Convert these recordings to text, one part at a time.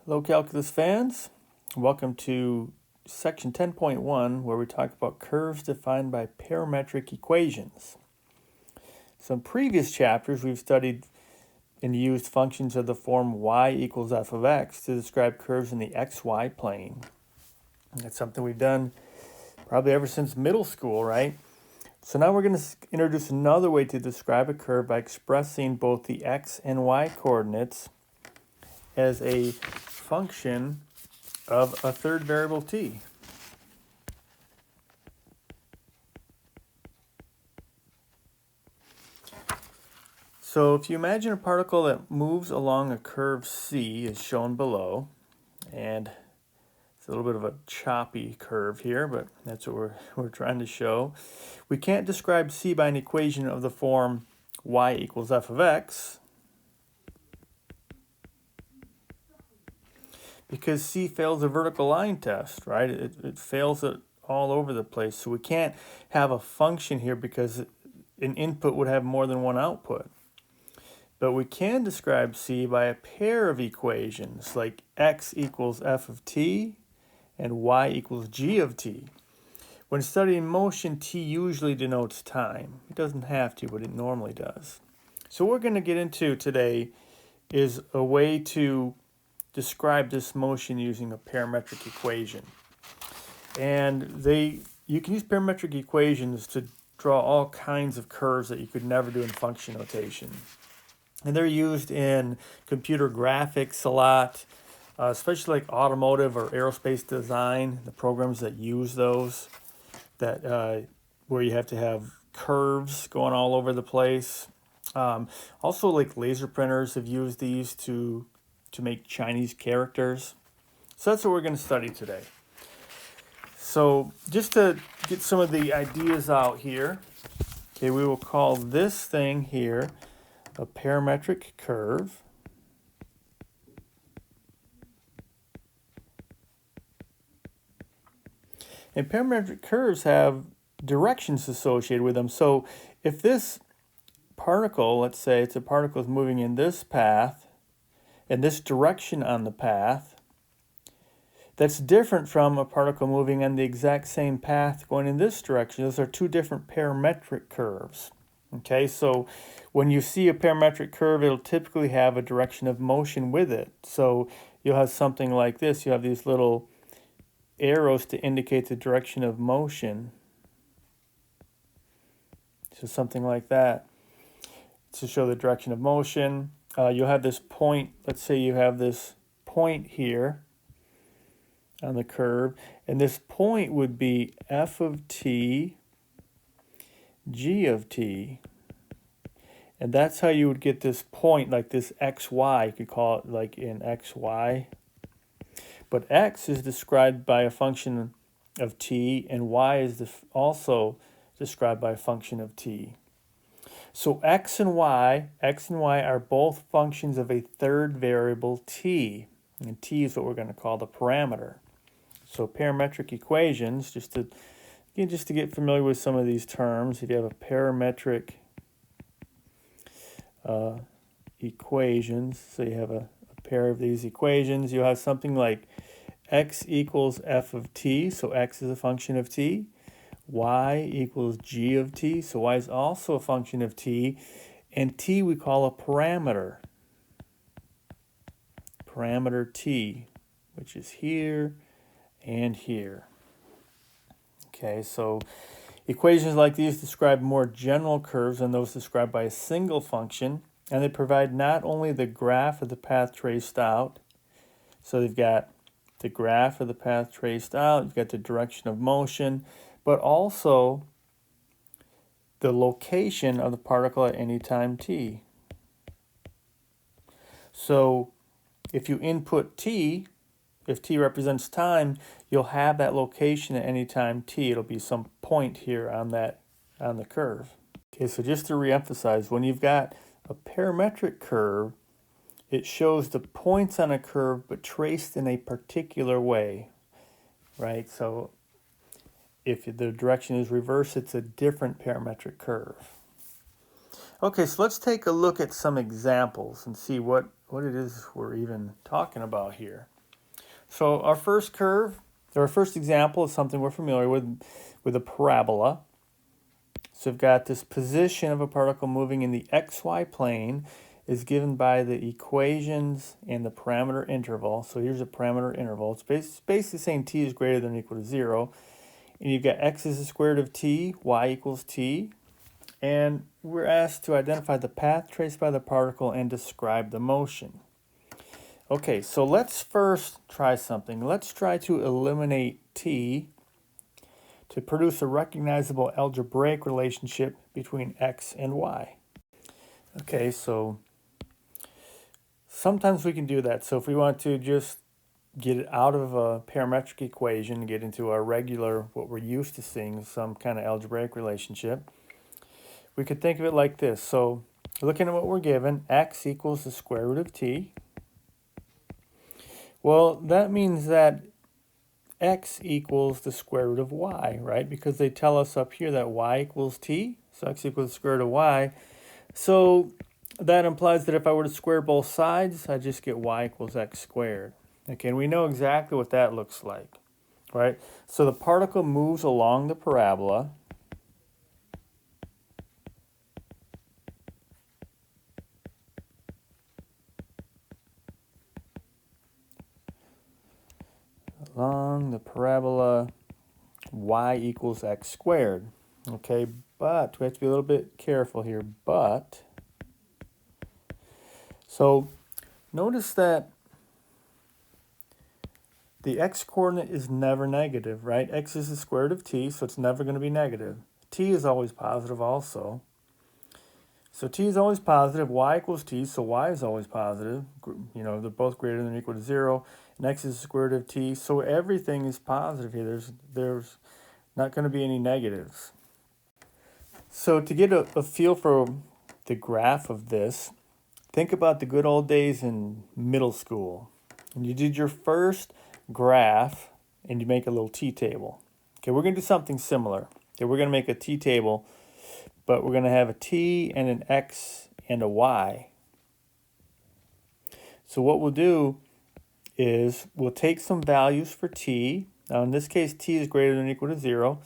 Hello, calculus fans. Welcome to section 10.1, where we talk about curves defined by parametric equations. So in previous chapters, we've studied and used functions of the form y equals f of x to describe curves in the xy plane. That's something we've done probably ever since middle school, right? So now we're going to introduce another way to describe a curve by expressing both the x and y coordinates as a function of a third variable t. So if you imagine a particle that moves along a curve C as shown below, and it's a little bit of a choppy curve here, but that's what we're trying to show. We can't describe C by an equation of the form y equals f of x, because C fails the vertical line test, right? It fails it all over the place. So we can't have a function here because an input would have more than one output. But we can describe C by a pair of equations, like x equals f of t and y equals g of t. When studying motion, t usually denotes time. It doesn't have to, but it normally does. So what we're going to get into today is a way to describe this motion using a parametric equation. And you can use parametric equations to draw all kinds of curves that you could never do in function notation. And they're used in computer graphics a lot, especially like automotive or aerospace design, the programs that use those, that where you have to have curves going all over the place. Also, like laser printers have used these to make Chinese characters. So that's what we're going to study today. So just to get some of the ideas out here, okay, we will call this thing here a parametric curve. And parametric curves have directions associated with them. So if this particle, let's say it's a particle is moving in this path, and this direction on the path, that's different from a particle moving on the exact same path going in this direction. Those are two different parametric curves. Okay, so when you see a parametric curve, it'll typically have a direction of motion with it. So you'll have something like this. You have these little arrows to indicate the direction of motion. So something like that to show the direction of motion. You'll have this point. Let's say you have this point here on the curve, and this point would be f of t, g of t. And that's how you would get this point, like this xy. You could call it like in xy. But x is described by a function of t, and y is also described by a function of t. So x and y are both functions of a third variable t. And t is what we're going to call the parameter. So parametric equations, just to get familiar with some of these terms, if you have a parametric equations, so you have a pair of these equations, you have something like x equals f of t, so x is a function of t. Y equals g of t, so y is also a function of t, and t we call a parameter. Parameter t, which is here and here. Okay, so equations like these describe more general curves than those described by a single function, and they provide not only the graph of the path traced out, so they've got the graph of the path traced out, you've got the direction of motion, but also the location of the particle at any time t. So if you input t, if t represents time, you'll have that location at any time t. It'll be some point here on the curve. Okay, so just to reemphasize, when you've got a parametric curve, it shows the points on a curve but traced in a particular way, right? So if the direction is reversed, it's a different parametric curve. Okay, so let's take a look at some examples and see what it is we're even talking about here. So our first curve, or our first example is something we're familiar with a parabola. So we've got this position of a particle moving in the xy plane is given by the equations and the parameter interval. So here's a parameter interval. It's basically saying t is greater than or equal to 0. And you've got x is the square root of t, y equals t. And we're asked to identify the path traced by the particle and describe the motion. Okay, so let's first try something. Let's try to eliminate t to produce a recognizable algebraic relationship between x and y. Okay, so sometimes we can do that. So if we want to just get it out of a parametric equation, get into our regular, what we're used to seeing, some kind of algebraic relationship, we could think of it like this. So looking at what we're given, x equals the square root of t. Well, that means that x equals the square root of y, right? Because they tell us up here that y equals t, so x equals the square root of y. So that implies that if I were to square both sides, I just get y equals x squared. Okay, and we know exactly what that looks like, right? So the particle moves along the parabola. Along the parabola, y equals x squared. Okay, but we have to be a little bit careful here. But, so notice that the x-coordinate is never negative, right? X is the square root of t, so it's never going to be negative. T is always positive also. So t is always positive, y equals t, so y is always positive. You know, they're both greater than or equal to 0. And x is the square root of t, so everything is positive here. There's not going to be any negatives. So to get a feel for the graph of this, think about the good old days in middle school. And you did your first graph and you make a little t-table. Okay, we're going to do something similar. Okay, we're going to make a t-table, but we're going to have a t and an x and a y. So what we'll do is we'll take some values for t. Now in this case, t is greater than or equal to 0.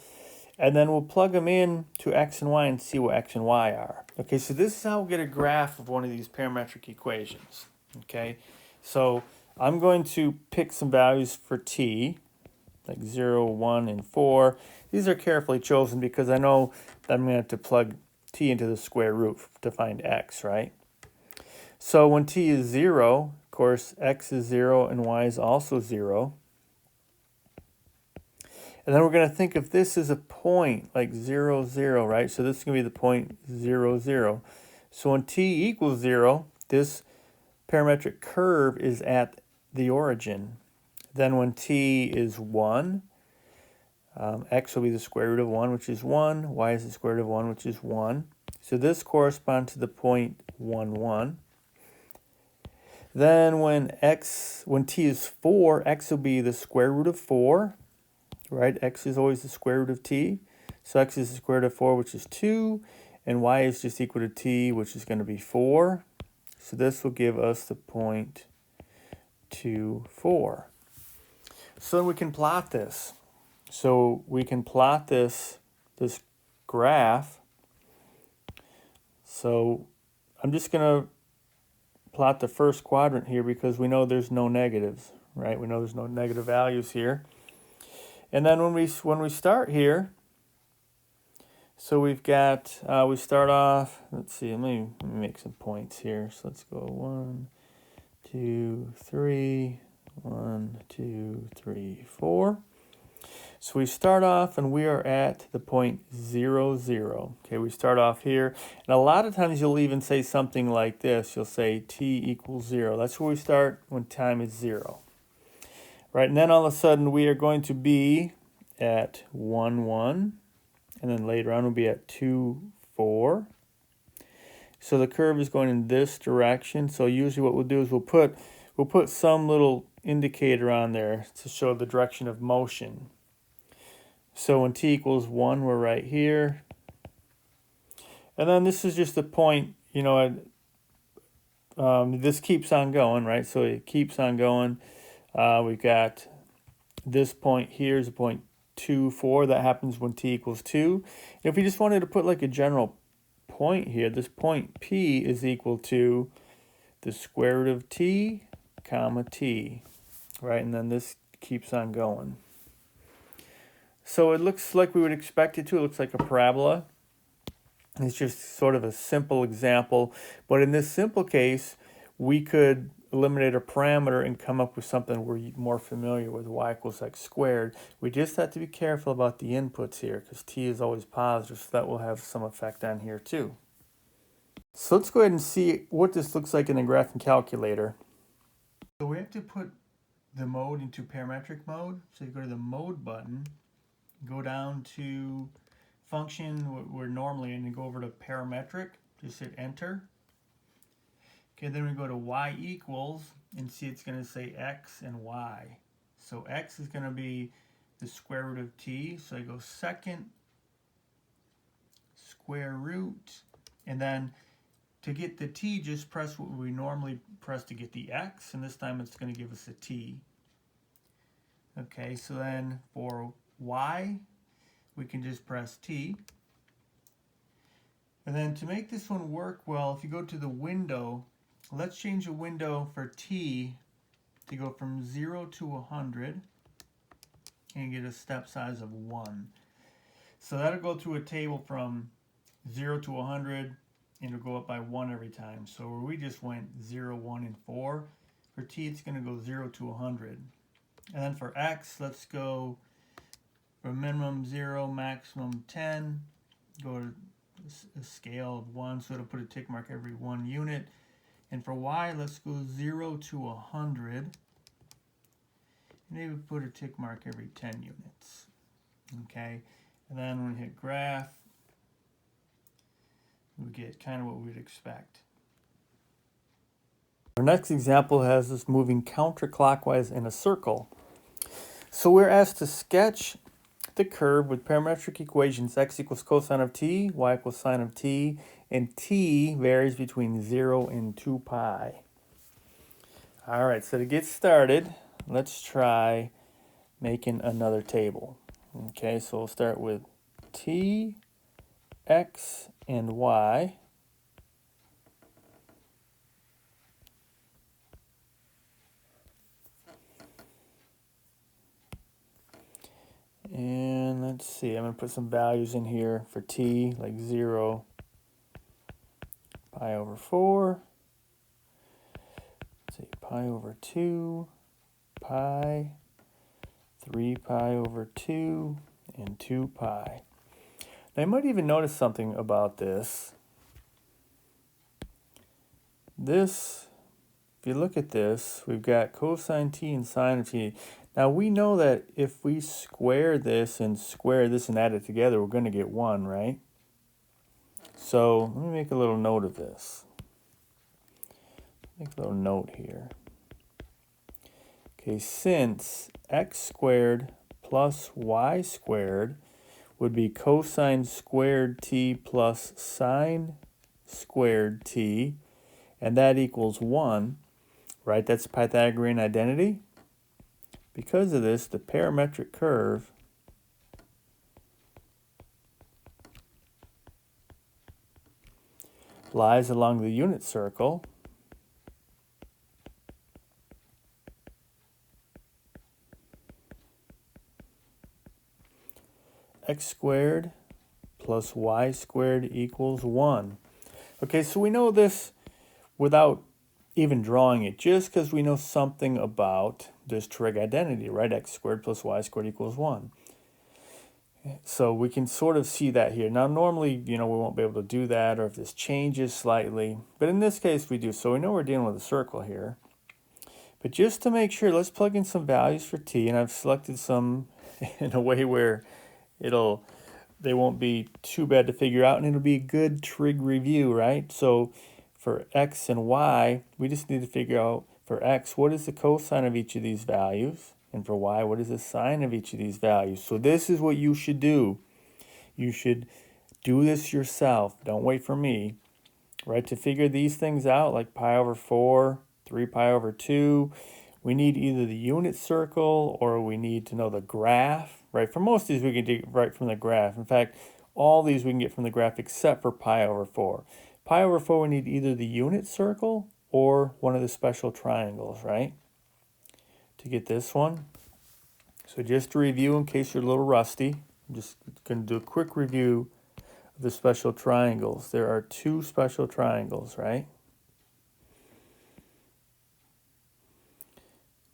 And then we'll plug them in to x and y and see what x and y are. Okay, so this is how we'll get a graph of one of these parametric equations. Okay, so I'm going to pick some values for t, like 0, 1, and 4. These are carefully chosen because I know that I'm going to have to plug t into the square root to find x, right? So when t is 0, of course, x is 0 and y is also 0. And then we're going to think if this is a point, like 0, 0, right? So this is going to be the point 0, 0. So when t equals 0, this parametric curve is at the origin. Then when t is 1, x will be the square root of 1, which is 1. Y is the square root of 1, which is 1. So this corresponds to the point 1, 1. Then when t is 4, x will be the square root of 4. Right, x is always the square root of t. So x is the square root of 4, which is 2. And y is just equal to t, which is going to be 4. So this will give us the point 2, 4. So then we can plot this. So we can plot this graph. So I'm just going to plot the first quadrant here because we know there's no negatives, right? We know there's no negative values here. And then when we start here, so we've got, we start off, let's see, let me make some points here. So let's go 1, 2, 3, 1, 2, 3, 4. So we start off and we are at the point 0, 0. Okay, we start off here. And a lot of times you'll even say something like this. You'll say t equals 0. That's where we start when time is 0. Right, and then all of a sudden we are going to be at 1, 1, and then later on we'll be at 2, 4. So the curve is going in this direction. So usually what we'll do is we'll put some little indicator on there to show the direction of motion. So when t equals 1, we're right here. And then this is just the point, you know, this keeps on going, right? So it keeps on going. We've got this point here is a 0.24. That happens when t equals 2. If we just wanted to put like a general point here, this point P is equal to the square root of t, comma t, right? And then this keeps on going. So it looks like we would expect it to. It looks like a parabola. It's just sort of a simple example. But in this simple case, we could eliminate a parameter and come up with something we're more familiar with, y equals x squared. We just have to be careful about the inputs here because t is always positive, so that will have some effect on here too. So let's go ahead and see what this looks like in the graphing calculator. So we have to put the mode into parametric mode. So you go to the mode button, go down to function we're normally in, and go over to parametric, just hit enter. Okay, then we go to y equals and see it's going to say x and y. So x is going to be the square root of t, so I go second square root, and then to get the t, just press what we normally press to get the x, and this time it's going to give us a t. Okay, so then for y, we can just press t. And then to make this one work well, if you go to the window, let's change the window for t to go from 0 to 100 and get a step size of 1. So that'll go through a table from 0 to 100, and it'll go up by 1 every time. So where we just went 0, 1, and 4, for t it's going to go 0 to 100. And then for x, let's go from minimum 0, maximum 10, go to a scale of 1, so it'll put a tick mark every 1 unit. And for y, let's go 0 to 100. Maybe put a tick mark every 10 units. Okay, and then when we hit graph, we get kind of what we'd expect. Our next example has us moving counterclockwise in a circle. So we're asked to sketch the curve with parametric equations x equals cosine of t, y equals sine of t, and t varies between 0 and 2 pi. All right, so to get started, let's try making another table. Okay, so we'll start with t, x, and y. And let's see, I'm going to put some values in here for t, like 0, pi over 4, let's see, pi over 2, pi, 3 pi over 2, and 2 pi. Now you might even notice something about this. This, if you look at this, we've got cosine t and sine of t. Now we know that if we square this and add it together, we're going to get 1, right? So let me make a little note of this. Make a little note here. Okay, since x squared plus y squared would be cosine squared t plus sine squared t, and that equals 1, right? That's Pythagorean identity. Because of this, the parametric curve lies along the unit circle x squared plus y squared equals 1. Okay, so we know this without even drawing it, just because we know something about this trig identity, right? X squared plus y squared equals 1. So we can sort of see that here. Now, normally, we won't be able to do that, or if this changes slightly, but in this case we do. So we know we're dealing with a circle here. But just to make sure, let's plug in some values for t, and I've selected some in a way where they won't be too bad to figure out, and it'll be a good trig review, right? So for x and y, we just need to figure out for x, what is the cosine of each of these values? And for y, what is the sine of each of these values? So this is what you should do. You should do this yourself. Don't wait for me, right? To figure these things out, like pi over 4, 3 pi over 2, we need either the unit circle or we need to know the graph, right? For most of these, we can do right from the graph. In fact, all these we can get from the graph except for pi over 4. Pi over 4, we need either the unit circle or one of the special triangles, right? To get this one. So just to review in case you're a little rusty, I'm just going to do a quick review of the special triangles. There are 2 special triangles, right?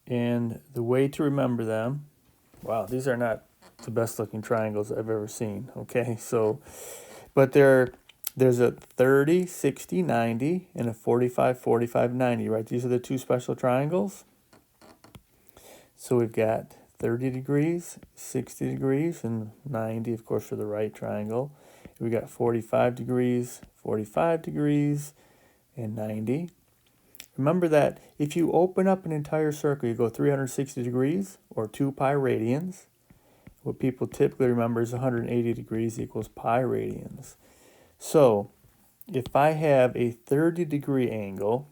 And the way to remember them, wow, these are not the best looking triangles I've ever seen, okay? So, but there's a 30, 60, 90, and a 45, 45, 90, right? These are the 2 special triangles. So we've got 30 degrees, 60 degrees, and 90, of course, for the right triangle. We got 45 degrees, 45 degrees, and 90. Remember that if you open up an entire circle, you go 360 degrees or 2 pi radians. What people typically remember is 180 degrees equals pi radians. So if I have a 30-degree angle,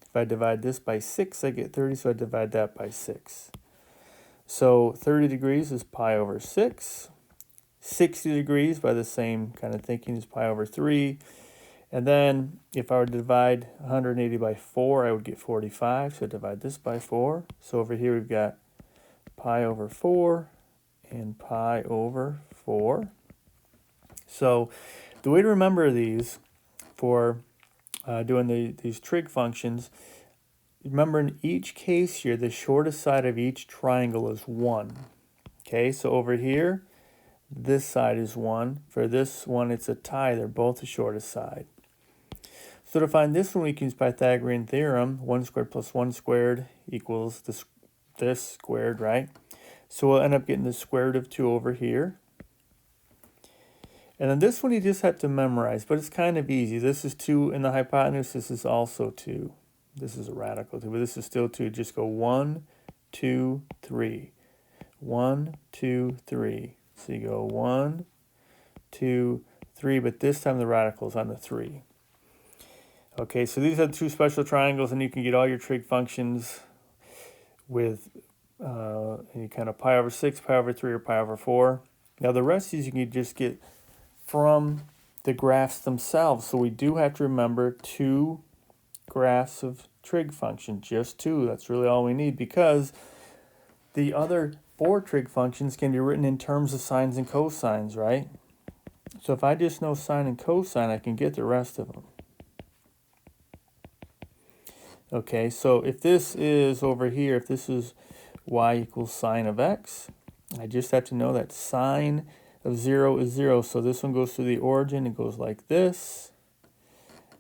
if I divide this by 6, I get 30, so I divide that by 6. So 30 degrees is pi over 6. 60 degrees, by the same kind of thinking, is pi over 3. And then if I were to divide 180 by 4, I would get 45. So divide this by 4. So over here we've got pi over 4 and pi over 4. So the way to remember these for doing these trig functions, remember in each case here, the shortest side of each triangle is 1. Okay, so over here, this side is 1. For this one, it's a tie. They're both the shortest side. So to find this one, we can use Pythagorean theorem. 1 squared plus 1 squared equals this squared, right? So we'll end up getting the square root of 2 over here. And then this one you just have to memorize, but it's kind of easy. This is 2 in the hypotenuse. This is also 2. This is a radical 2, but this is still 2. Just go 1, 2, 3. 1, 2, 3. So you go 1, 2, 3, but this time the radical is on the 3. Okay, so these are the 2 special triangles, and you can get all your trig functions with any kind of pi over 6, pi over 3, or pi over 4. Now the rest of these you can just get from the graphs themselves. So we do have to remember 2 graphs of trig function, just 2. That's really all we need, because the other 4 trig functions can be written in terms of sines and cosines, right? So if I just know sine and cosine, I can get the rest of them. Okay, so if this is over here, if this is y equals sine of x, I just have to know that sine of 0 is 0. So this one goes to the origin. It goes like this.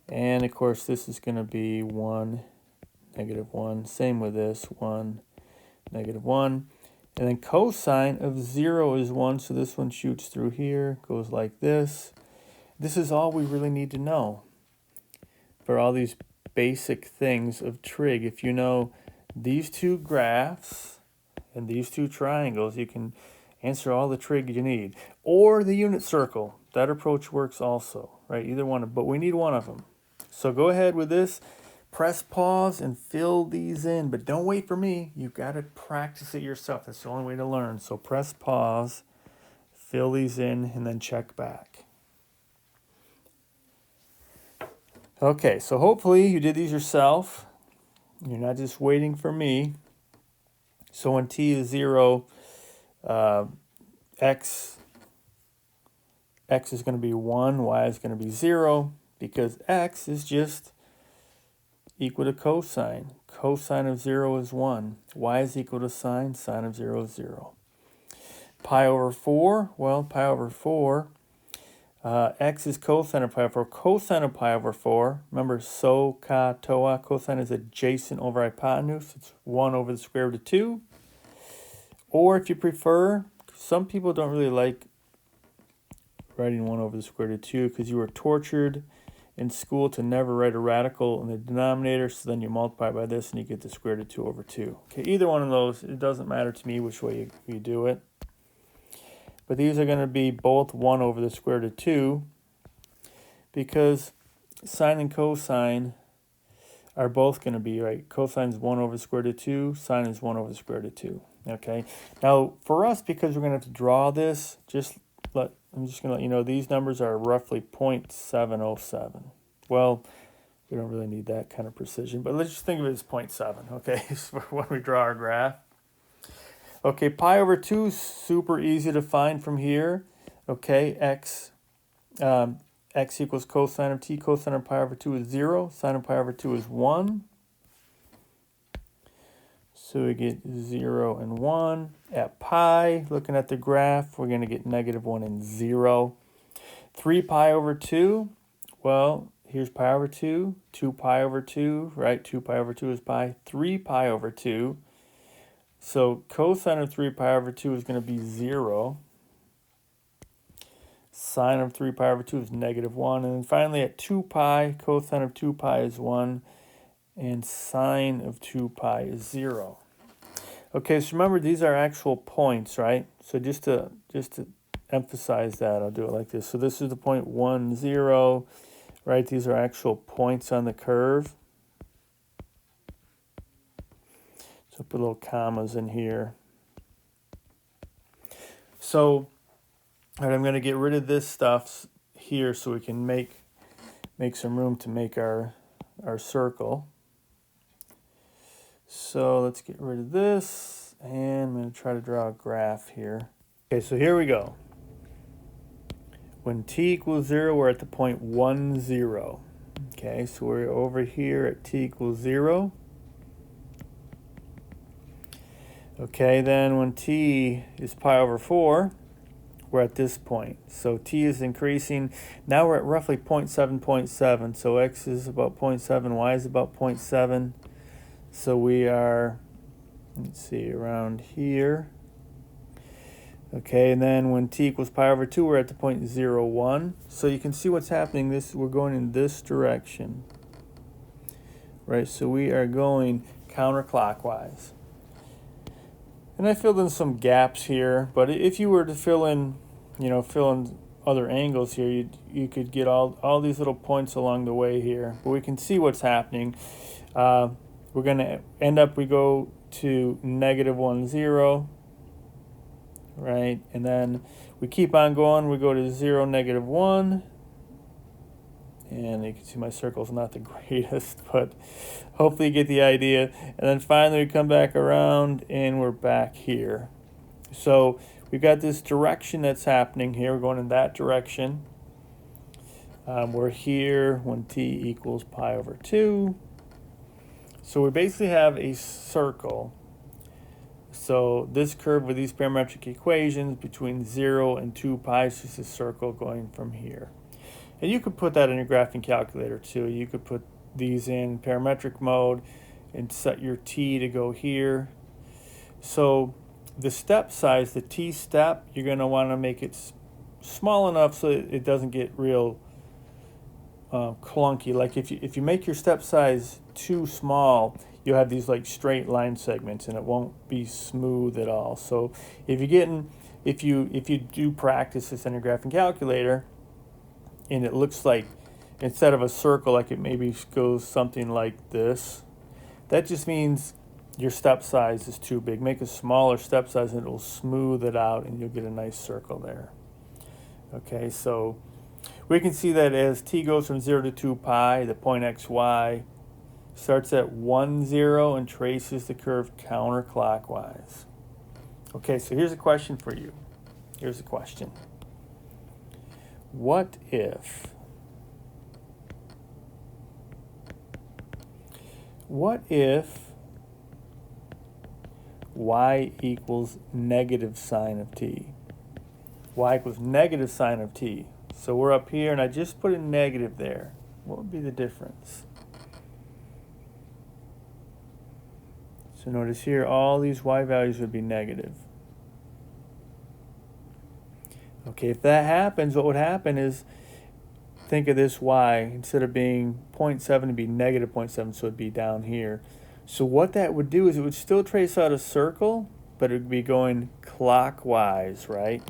And, of course, this is going to be 1, negative 1. Same with this, 1, negative 1. And then cosine of 0 is 1. So this one shoots through here, goes like this. This is all we really need to know for all these basic things of trig. If you know these 2 graphs and these 2 triangles, you can answer all the trig you need. Or the unit circle. That approach works also, right? Either one, but we need one of them. So go ahead with this. Press pause and fill these in, but don't wait for me. You've got to practice it yourself. That's the only way to learn. So press pause, fill these in, and then check back. Okay, so hopefully you did these yourself. You're not just waiting for me. So when t is 0, x is going to be 1, y is going to be 0, because x is just equal to cosine. Cosine of 0 is 1. Y is equal to sine. Sine of 0 is 0. Pi over 4, well, pi over 4, x is cosine of pi over 4. Cosine of pi over 4, remember, so, ka, toa, cosine is adjacent over hypotenuse. It's 1 over the square root of 2. Or if you prefer, some people don't really like writing 1 over the square root of 2 because you were tortured in school to never write a radical in the denominator, so then you multiply by this and you get the square root of 2 over 2. Okay, either one of those, it doesn't matter to me which way you do it. But these are going to be both 1 over the square root of 2 because sine and cosine are both going to be, right? Cosine is 1 over the square root of 2, sine is 1 over the square root of 2. Okay, now for us, because we're going to have to draw this, I'm just going to let you know these numbers are roughly 0.707. Well, we don't really need that kind of precision, but let's just think of it as 0.7, okay, for when we draw our graph. Okay, pi over 2 is super easy to find from here. Okay, x equals cosine of t. Cosine of pi over 2 is 0. Sine of pi over 2 is 1. So we get 0 and 1. At pi, looking at the graph, we're going to get -1 and 0. 3 pi over 2, well, here's pi over 2. 2 pi over 2, right? 2 pi over 2 is pi. 3 pi over 2. So cosine of 3 pi over 2 is going to be 0. Sine of 3 pi over 2 is -1. And then finally at 2 pi, cosine of 2 pi is 1. And sine of 2 pi is 0. Okay, so remember these are actual points, right? So just to emphasize that, I'll do it like this. So this is the point 1, 0, right? These are actual points on the curve. So put little commas in here. So all right, I'm going to get rid of this stuff here so we can make some room to make our circle. So let's get rid of this, and I'm going to try to draw a graph here. Okay, so here we go. When t equals 0, we're at the point 1, 0. Okay, so we're over here at t equals 0. Okay, then when t is pi over 4, we're at this point. So t is increasing. Now we're at roughly 0.7. So x is about 0.7, y is about 0.7. So we are, let's see, around here. Okay, and then when t equals pi over 2, we're at the point 0.1. So you can see what's happening. We're going in this direction. Right, so we are going counterclockwise. And I filled in some gaps here, but if you were to fill in other angles here, you could get all these little points along the way here. But we can see what's happening. We're going to end up, we go to -1, 0, right? And then we keep on going. We go to 0, -1. And you can see my circle's not the greatest, but hopefully you get the idea. And then finally we come back around and we're back here. So we've got this direction that's happening here. We're going in that direction. We're here when t equals pi over 2. So we basically have a circle. So this curve with these parametric equations between 0 and 2 pi is just a circle going from here. And you could put that in your graphing calculator too. You could put these in parametric mode and set your t to go here. So the step size, the t step, you're going to want to make it small enough so it doesn't get real clunky. Like if you make your step size too small, you'll have these like straight line segments and it won't be smooth at all. So if you do practice this in your graphing calculator, and it looks like instead of a circle, like it maybe goes something like this, that just means your step size is too big. Make a smaller step size and it will smooth it out and you'll get a nice circle there. Okay, so we can see that as t goes from 0 to 2 pi, the point xy starts at 1, 0 and traces the curve counterclockwise. Okay, so here's a question for you. Here's a question. What if y equals negative sine of t? Y equals negative sine of t. So we're up here and I just put a negative there. What would be the difference? So notice here all these y values would be negative. Okay, if that happens, what would happen is, think of this y, instead of being 0.7, it'd be negative 0.7, so it'd be down here. So what that would do is it would still trace out a circle, but it would be going clockwise, right?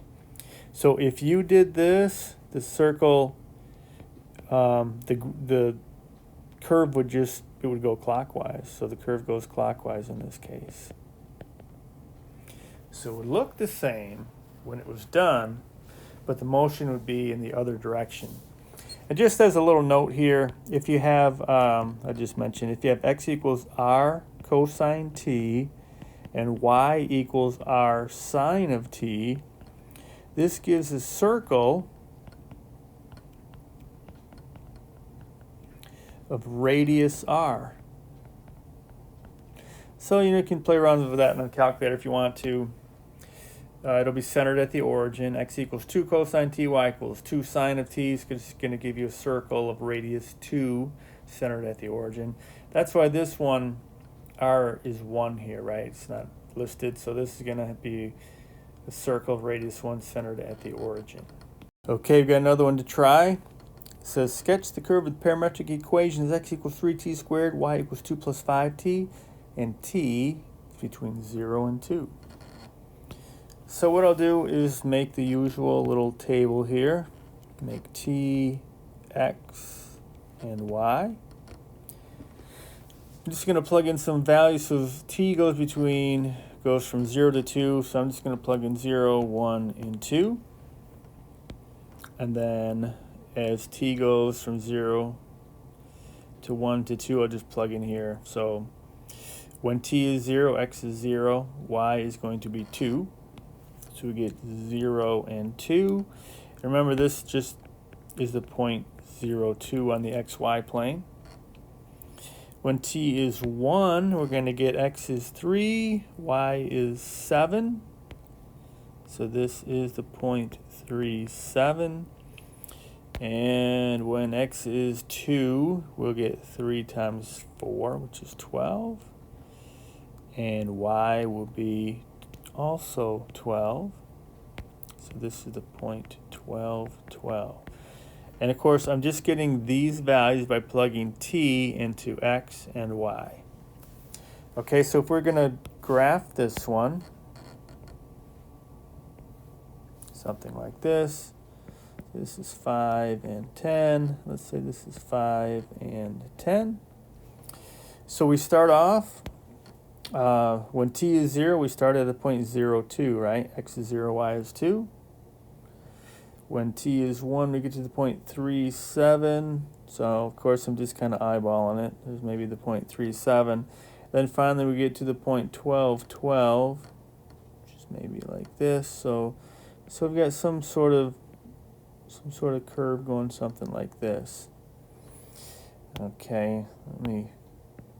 So if you did this, the circle, the curve would just it would go clockwise. So the curve goes clockwise in this case. So it would look the same when it was done, but the motion would be in the other direction. And just as a little note here, if you have, I just mentioned, if you have x equals r cosine t and y equals r sine of t, this gives a circle of radius r. So you can play around with that in a calculator if you want to. It'll be centered at the origin. X equals 2 cosine t, y equals 2 sine of t. It's going to give you a circle of radius 2 centered at the origin. That's why this one, r is 1 here, right? It's not listed, so this is going to be a circle of radius 1 centered at the origin. Okay, we've got another one to try. It says, sketch the curve with parametric equations x equals 3t squared, y equals 2 plus 5t, and t is between 0 and 2. So what I'll do is make the usual little table here. Make t, x, and y. I'm just going to plug in some values. So t goes from 0 to 2. So I'm just going to plug in 0, 1, and 2. And then as t goes from 0 to 1 to 2, I'll just plug in here. So when t is 0, x is 0, y is going to be 2. So we get 0 and 2. Remember, this just is the point 0, 2 on the xy plane. When t is 1, we're going to get x is 3, y is 7. So this is the point 3, 7. And when x is 2, we'll get 3 times 4, which is 12. And y will be also 12. So this is the point 12, 12. And of course, I'm just getting these values by plugging t into x and y. Okay, so if we're going to graph this one, something like this. This is 5 and 10. Let's say this is 5 and 10. So we start off, when t is 0, we start at the point 0, 2, right? X is 0, y is 2. When t is 1, we get to the point 3, 7. So, of course, I'm just kind of eyeballing it. There's maybe the point 3, 7. Then finally we get to the point 12, 12, which is maybe like this. So we've got some sort of curve going something like this. Okay, let me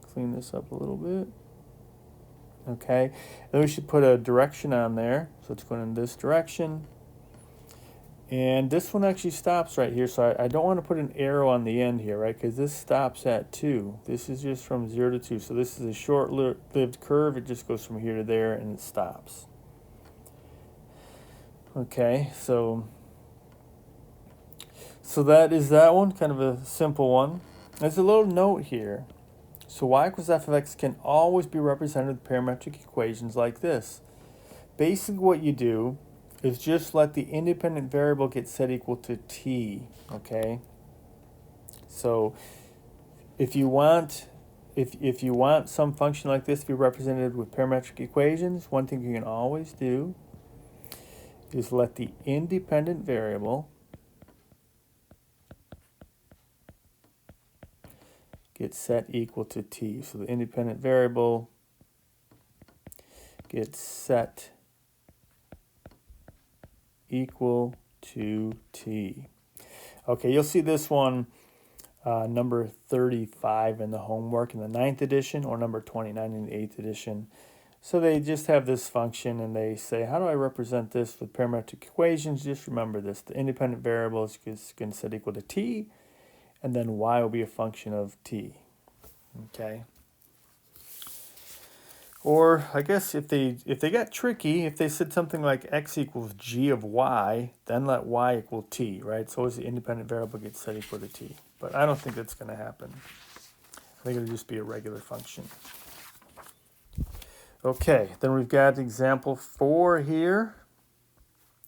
clean this up a little bit. Okay, then we should put a direction on there. So it's going in this direction. And this one actually stops right here. So I don't want to put an arrow on the end here, right? Because this stops at 2. This is just from 0 to 2. So this is a short-lived curve. It just goes from here to there and it stops. Okay, so that is that one, kind of a simple one. There's a little note here. So y equals f of x can always be represented with parametric equations like this. Basically what you do is just let the independent variable get set equal to t, okay? So if you want some function like this to be represented with parametric equations, one thing you can always do is let the independent variable get set equal to t. So the independent variable gets set equal to t. Okay, you'll see this one, number 35 in the homework in the 9th edition, or number 29 in the 8th edition. So they just have this function and they say, how do I represent this with parametric equations? Just remember this. The independent variable is going to set equal to t, and then y will be a function of t. Okay. Or I guess if they got tricky, if they said something like x equals g of y, then let y equal t, right? So always the independent variable gets set equal to t. But I don't think that's going to happen. I think it'll just be a regular function. Okay, then we've got example 4 here.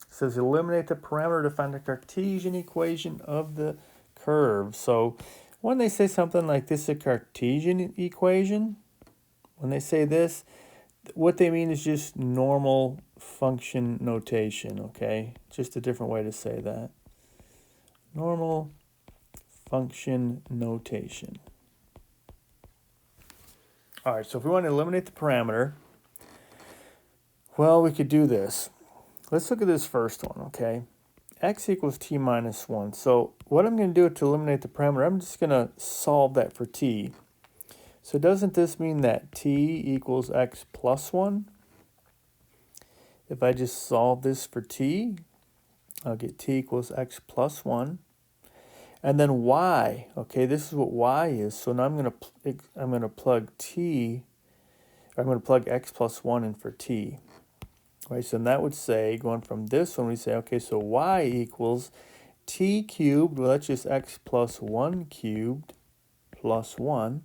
It says eliminate the parameter to find the Cartesian equation of the curve. So When they say something like this is a Cartesian equation, when they say this, what they mean is just normal function notation, okay? Just a different way to say that. Normal function notation. All right, so if we want to eliminate the parameter, well, we could do this. Let's look at this first one, okay? X equals t minus 1. So what I'm going to do to eliminate the parameter, I'm just going to solve that for t. So doesn't this mean that t equals x plus 1? If I just solve this for t, I'll get t equals x plus 1. And then y, okay, this is what y is. So now I'm going to plug x plus 1 in for t. Right, so that would say, going from this one, we say, okay, so y equals t cubed, well, that's just x plus 1 cubed plus 1.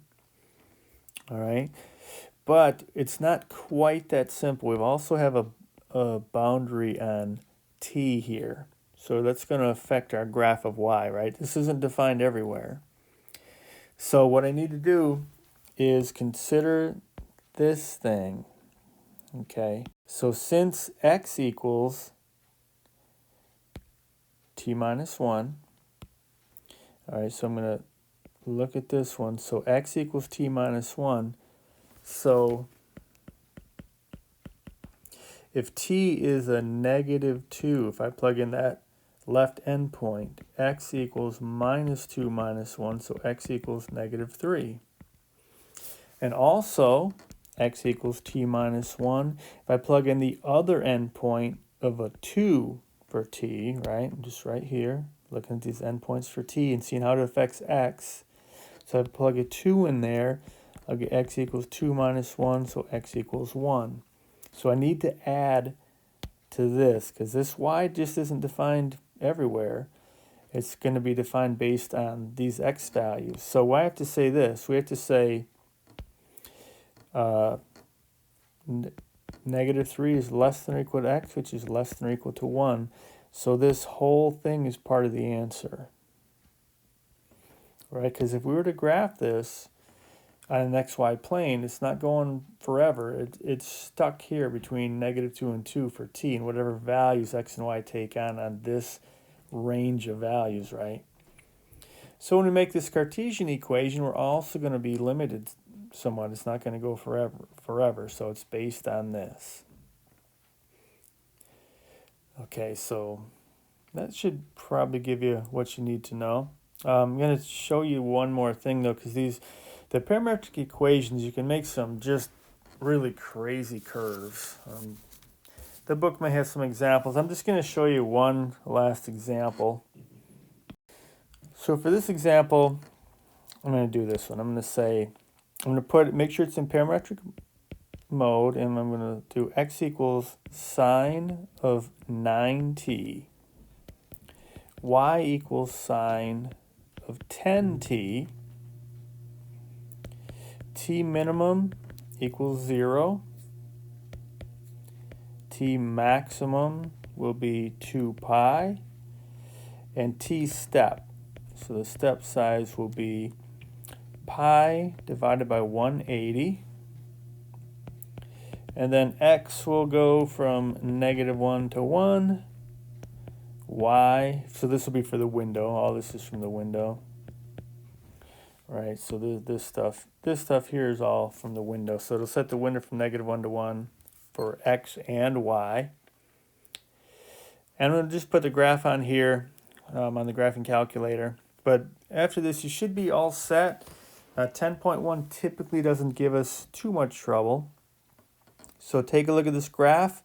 All right, but it's not quite that simple. We also have a boundary on t here. So that's going to affect our graph of y, right? This isn't defined everywhere. So what I need to do is consider this thing, okay? So since x equals t minus 1, all right, so I'm going to look at this one. So x equals t minus 1. So if t is a negative 2, if I plug in that left endpoint, x equals minus 2 minus 1, so x equals negative 3. And also, x equals t minus 1. If I plug in the other endpoint of a 2 for t, right, just right here, looking at these endpoints for t and seeing how it affects x. So I plug a 2 in there, I'll get x equals 2 minus 1, so x equals 1. So I need to add to this, because this y just isn't defined everywhere. It's going to be defined based on these x values. So I have to say this. We have to say negative 3 is less than or equal to x, which is less than or equal to 1. So this whole thing is part of the answer. Right? Because if we were to graph this on an xy plane, it's not going forever. It's stuck here between negative 2 and 2 for t, and whatever values x and y take on this range of values, right? So when we make this Cartesian equation, we're also going to be limited somewhat. It's not going to go forever, so it's based on this. Okay, so that should probably give you what you need to know. I'm going to show you one more thing, though, because the parametric equations, you can make some just really crazy curves. The book may have some examples. I'm just going to show you one last example. So for this example, I'm going to do this one. I'm going to say, make sure it's in parametric mode, and I'm going to do x equals sine of 9t, y equals sine of 10t, t minimum equals 0, t maximum will be 2 pi, and t step, so the step size will be pi divided by 180, and then x will go from negative 1 to 1, y, so this will be for the window, all this is from the window. Right, so this stuff here is all from the window. So it'll set the window from negative 1 to 1 for x and y. And I'm going to just put the graph on here on the graphing calculator. But after this, you should be all set. 10.1 typically doesn't give us too much trouble. So take a look at this graph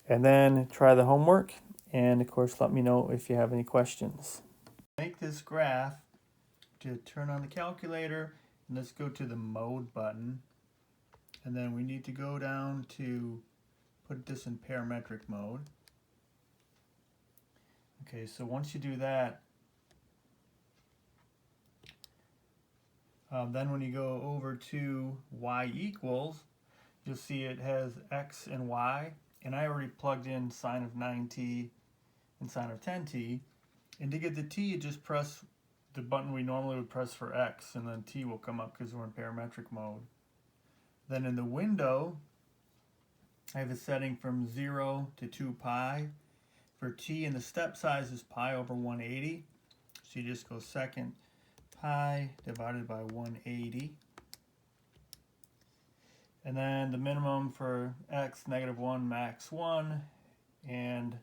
and then try the homework. And of course, let me know if you have any questions. Make this graph. To turn on the calculator, and let's go to the mode button, and then we need to go down to put this in parametric mode. Okay, so once you do that, then when you go over to y equals, you'll see it has x and y, and I already plugged in sine of 9t and sine of 10t, and to get the t, you just press the button we normally would press for X, and then T will come up because we're in parametric mode. Then in the window, I have a setting from 0 to 2 pi. For T, and the step size is pi over 180. So you just go second pi divided by 180. And then the minimum for X, -1, max 1. And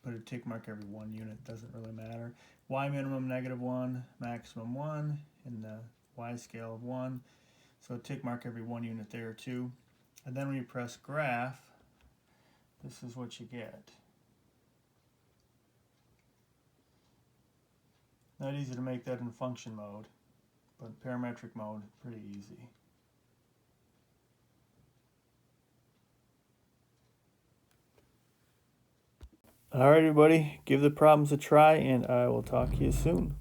put a tick mark every 1 unit, doesn't really matter. Y minimum -1, maximum 1, and the Y scale of 1. So a tick mark every 1 unit there too. And then when you press graph, this is what you get. Not easy to make that in function mode, but parametric mode, pretty easy. All right, everybody, give the problems a try, and I will talk to you soon.